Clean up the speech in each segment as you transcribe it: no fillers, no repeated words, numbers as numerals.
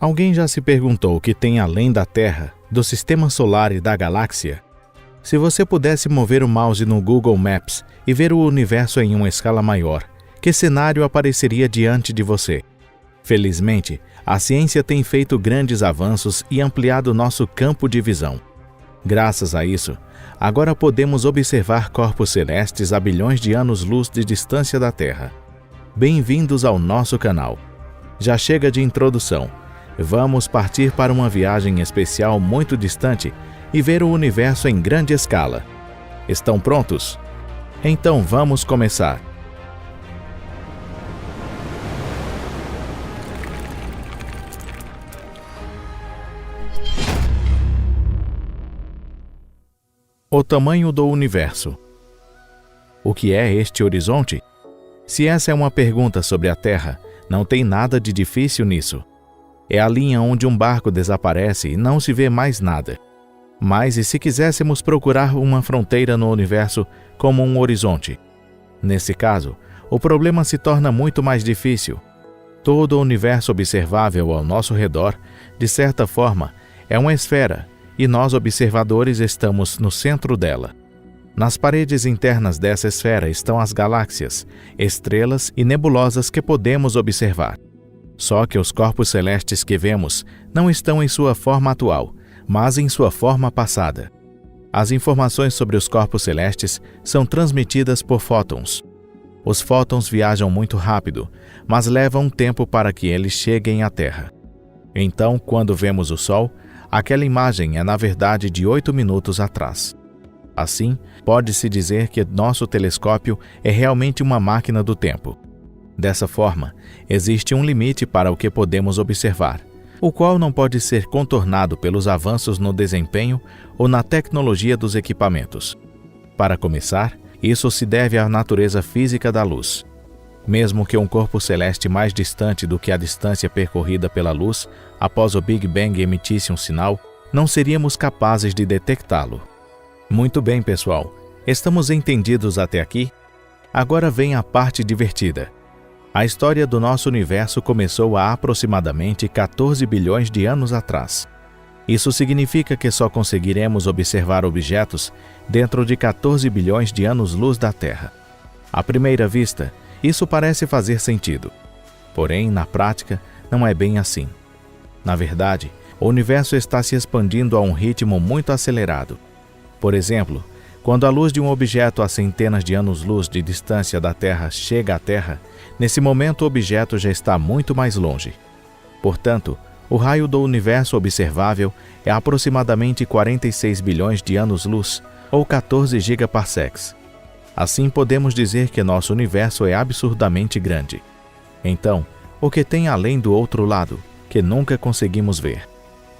Alguém já se perguntou o que tem além da Terra, do Sistema Solar e da galáxia? Se você pudesse mover o mouse no Google Maps e ver o universo em uma escala maior, que cenário apareceria diante de você? Felizmente, a ciência tem feito grandes avanços e ampliado nosso campo de visão. Graças a isso, agora podemos observar corpos celestes a bilhões de anos-luz de distância da Terra. Bem-vindos ao nosso canal. Já chega de introdução. Vamos partir para uma viagem especial muito distante e ver o universo em grande escala. Estão prontos? Então vamos começar. O tamanho do universo. O que é este horizonte? Se essa é uma pergunta sobre a Terra, não tem nada de difícil nisso. É a linha onde um barco desaparece e não se vê mais nada. Mas e se quiséssemos procurar uma fronteira no universo como um horizonte? Nesse caso, o problema se torna muito mais difícil. Todo o universo observável ao nosso redor, de certa forma, é uma esfera, e nós observadores estamos no centro dela. Nas paredes internas dessa esfera estão as galáxias, estrelas e nebulosas que podemos observar. Só que os corpos celestes que vemos não estão em sua forma atual, mas em sua forma passada. As informações sobre os corpos celestes são transmitidas por fótons. Os fótons viajam muito rápido, mas levam um tempo para que eles cheguem à Terra. Então, quando vemos o Sol, aquela imagem é na verdade de 8 minutos atrás. Assim, pode-se dizer que nosso telescópio é realmente uma máquina do tempo. Dessa forma, existe um limite para o que podemos observar, o qual não pode ser contornado pelos avanços no desempenho ou na tecnologia dos equipamentos. Para começar, isso se deve à natureza física da luz. Mesmo que um corpo celeste mais distante do que a distância percorrida pela luz após o Big Bang emitisse um sinal, não seríamos capazes de detectá-lo. Muito bem, pessoal. Estamos entendidos até aqui? Agora vem a parte divertida. A história do nosso universo começou há aproximadamente 14 bilhões de anos atrás. Isso significa que só conseguiremos observar objetos dentro de 14 bilhões de anos-luz da Terra. À primeira vista, isso parece fazer sentido. Porém, na prática, não é bem assim. Na verdade, o universo está se expandindo a um ritmo muito acelerado. Por exemplo, quando a luz de um objeto a centenas de anos-luz de distância da Terra chega à Terra, nesse momento o objeto já está muito mais longe. Portanto, o raio do universo observável é aproximadamente 46 bilhões de anos-luz, ou 14 gigaparsecs. Assim podemos dizer que nosso universo é absurdamente grande. Então, o que tem além do outro lado, que nunca conseguimos ver?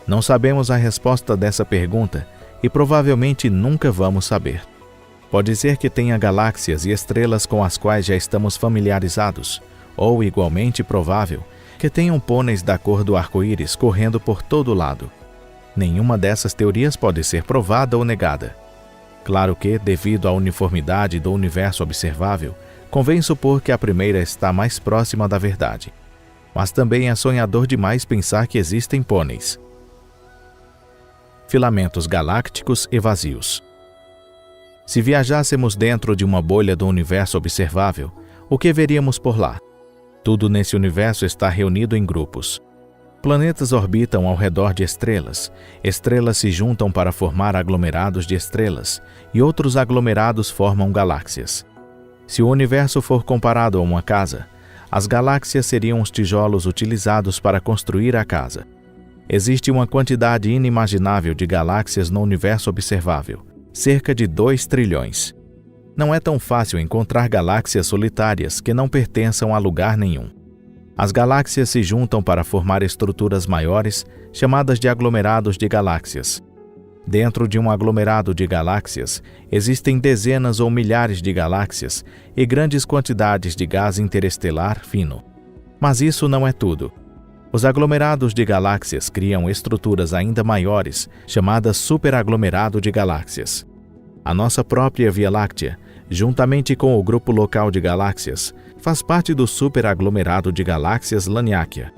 Não sabemos a resposta dessa pergunta e provavelmente nunca vamos saber. Pode ser que tenha galáxias e estrelas com as quais já estamos familiarizados, ou, igualmente provável, que tenham pôneis da cor do arco-íris correndo por todo lado. Nenhuma dessas teorias pode ser provada ou negada. Claro que, devido à uniformidade do universo observável, convém supor que a primeira está mais próxima da verdade. Mas também é sonhador demais pensar que existem pôneis. Filamentos galácticos e vazios. Se viajássemos dentro de uma bolha do universo observável, o que veríamos por lá? Tudo nesse universo está reunido em grupos. Planetas orbitam ao redor de estrelas, estrelas se juntam para formar aglomerados de estrelas, e outros aglomerados formam galáxias. Se o universo for comparado a uma casa, as galáxias seriam os tijolos utilizados para construir a casa. Existe uma quantidade inimaginável de galáxias no universo observável, cerca de 2 trilhões. Não é tão fácil encontrar galáxias solitárias que não pertençam a lugar nenhum. As galáxias se juntam para formar estruturas maiores, chamadas de aglomerados de galáxias. Dentro de um aglomerado de galáxias, existem dezenas ou milhares de galáxias e grandes quantidades de gás interestelar fino. Mas isso não é tudo. Os aglomerados de galáxias criam estruturas ainda maiores, chamadas superaglomerado de galáxias. A nossa própria Via Láctea, juntamente com o grupo local de galáxias, faz parte do superaglomerado de galáxias Laniakea.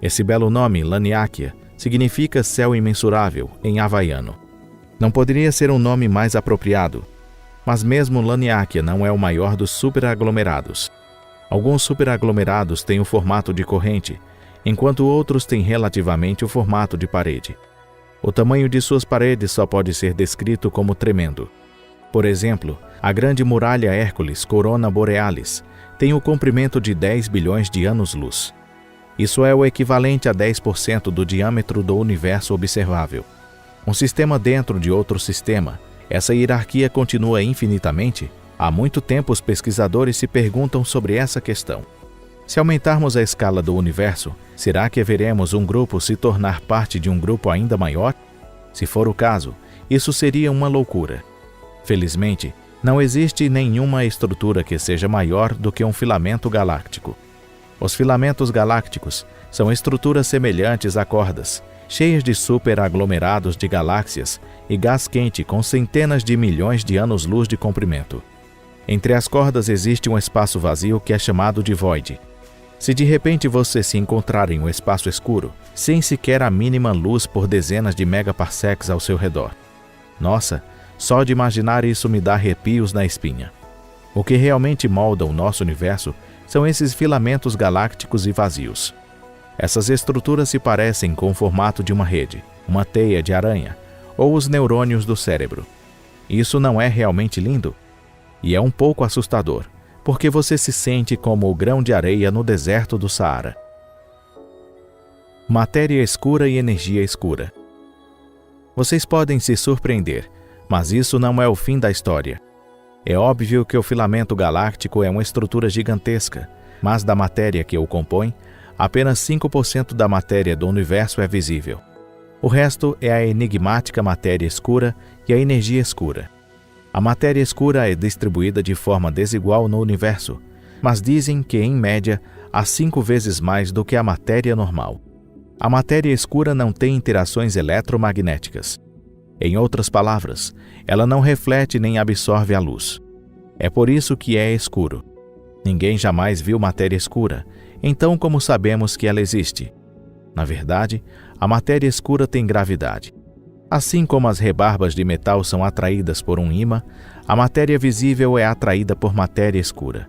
Esse belo nome, Laniakea, significa céu imensurável em havaiano. Não poderia ser um nome mais apropriado, mas mesmo Laniakea não é o maior dos superaglomerados. Alguns superaglomerados têm o formato de corrente, enquanto outros têm relativamente o formato de parede. O tamanho de suas paredes só pode ser descrito como tremendo. Por exemplo, a grande muralha Hércules Corona Borealis tem o comprimento de 10 bilhões de anos-luz. Isso é o equivalente a 10% do diâmetro do universo observável. Um sistema dentro de outro sistema, essa hierarquia continua infinitamente? Há muito tempo os pesquisadores se perguntam sobre essa questão. Se aumentarmos a escala do universo, será que veremos um grupo se tornar parte de um grupo ainda maior? Se for o caso, isso seria uma loucura. Felizmente, não existe nenhuma estrutura que seja maior do que um filamento galáctico. Os filamentos galácticos são estruturas semelhantes a cordas, cheias de superaglomerados de galáxias e gás quente com centenas de milhões de anos-luz de comprimento. Entre as cordas existe um espaço vazio que é chamado de void. Se de repente você se encontrar em um espaço escuro, sem sequer a mínima luz por dezenas de megaparsecs ao seu redor. Nossa, só de imaginar isso me dá arrepios na espinha. O que realmente molda o nosso universo são esses filamentos galácticos e vazios. Essas estruturas se parecem com o formato de uma rede, uma teia de aranha, ou os neurônios do cérebro. Isso não é realmente lindo? E é um pouco assustador, porque você se sente como o grão de areia no deserto do Saara. Matéria escura e energia escura. Vocês podem se surpreender, mas isso não é o fim da história. É óbvio que o filamento galáctico é uma estrutura gigantesca, mas da matéria que o compõe, apenas 5% da matéria do universo é visível. O resto é a enigmática matéria escura e a energia escura. A matéria escura é distribuída de forma desigual no universo, mas dizem que, em média, há 5 vezes mais do que a matéria normal. A matéria escura não tem interações eletromagnéticas. Em outras palavras, ela não reflete nem absorve a luz. É por isso que é escuro. Ninguém jamais viu matéria escura, então como sabemos que ela existe? Na verdade, a matéria escura tem gravidade. Assim como as rebarbas de metal são atraídas por um ímã, a matéria visível é atraída por matéria escura.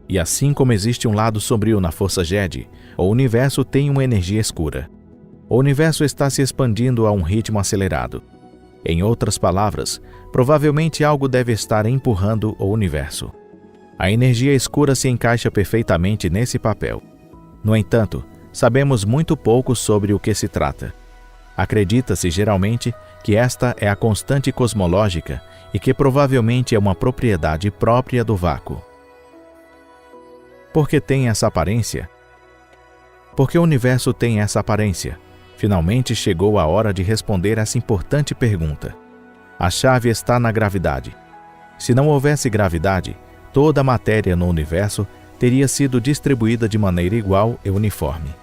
E assim como existe um lado sombrio na força Jedi, o universo tem uma energia escura. O universo está se expandindo a um ritmo acelerado. Em outras palavras, provavelmente algo deve estar empurrando o universo. A energia escura se encaixa perfeitamente nesse papel. No entanto, sabemos muito pouco sobre o que se trata. Acredita-se geralmente que esta é a constante cosmológica e que provavelmente é uma propriedade própria do vácuo. Por que tem essa aparência? Porque o universo tem essa aparência. Finalmente chegou a hora de responder essa importante pergunta. A chave está na gravidade. Se não houvesse gravidade, toda a matéria no universo teria sido distribuída de maneira igual e uniforme.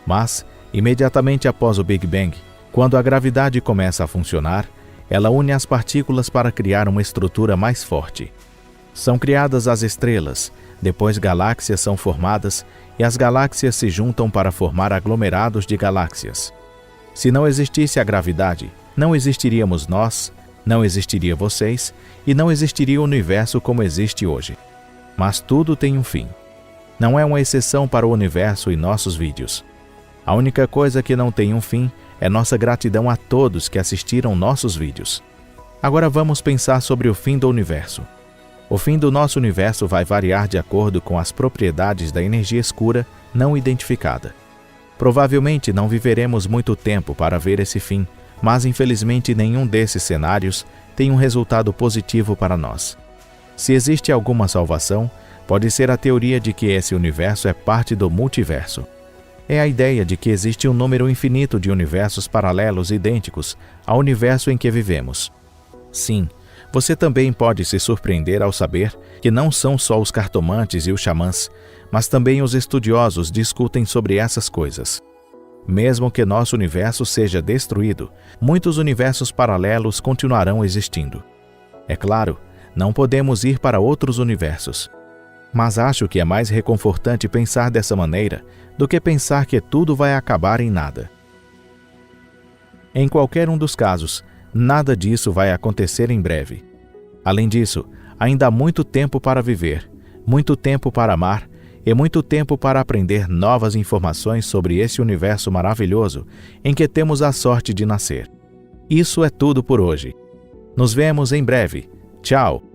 Mas, imediatamente após o Big Bang, quando a gravidade começa a funcionar, ela une as partículas para criar uma estrutura mais forte. São criadas as estrelas, depois galáxias são formadas e as galáxias se juntam para formar aglomerados de galáxias. Se não existisse a gravidade, não existiríamos nós, não existiria vocês e não existiria o universo como existe hoje. Mas tudo tem um fim. Não é uma exceção para o universo e nossos vídeos. A única coisa que não tem um fim é nossa gratidão a todos que assistiram nossos vídeos. Agora vamos pensar sobre o fim do universo. O fim do nosso universo vai variar de acordo com as propriedades da energia escura não identificada. Provavelmente não viveremos muito tempo para ver esse fim, mas infelizmente nenhum desses cenários tem um resultado positivo para nós. Se existe alguma salvação, pode ser a teoria de que esse universo é parte do multiverso. É a ideia de que existe um número infinito de universos paralelos idênticos ao universo em que vivemos. Sim, você também pode se surpreender ao saber que não são só os cartomantes e os xamãs, mas também os estudiosos discutem sobre essas coisas. Mesmo que nosso universo seja destruído, muitos universos paralelos continuarão existindo. É claro, não podemos ir para outros universos. Mas acho que é mais reconfortante pensar dessa maneira do que pensar que tudo vai acabar em nada. Em qualquer um dos casos, nada disso vai acontecer em breve. Além disso, ainda há muito tempo para viver, muito tempo para amar e muito tempo para aprender novas informações sobre esse universo maravilhoso em que temos a sorte de nascer. Isso é tudo por hoje. Nos vemos em breve. Tchau!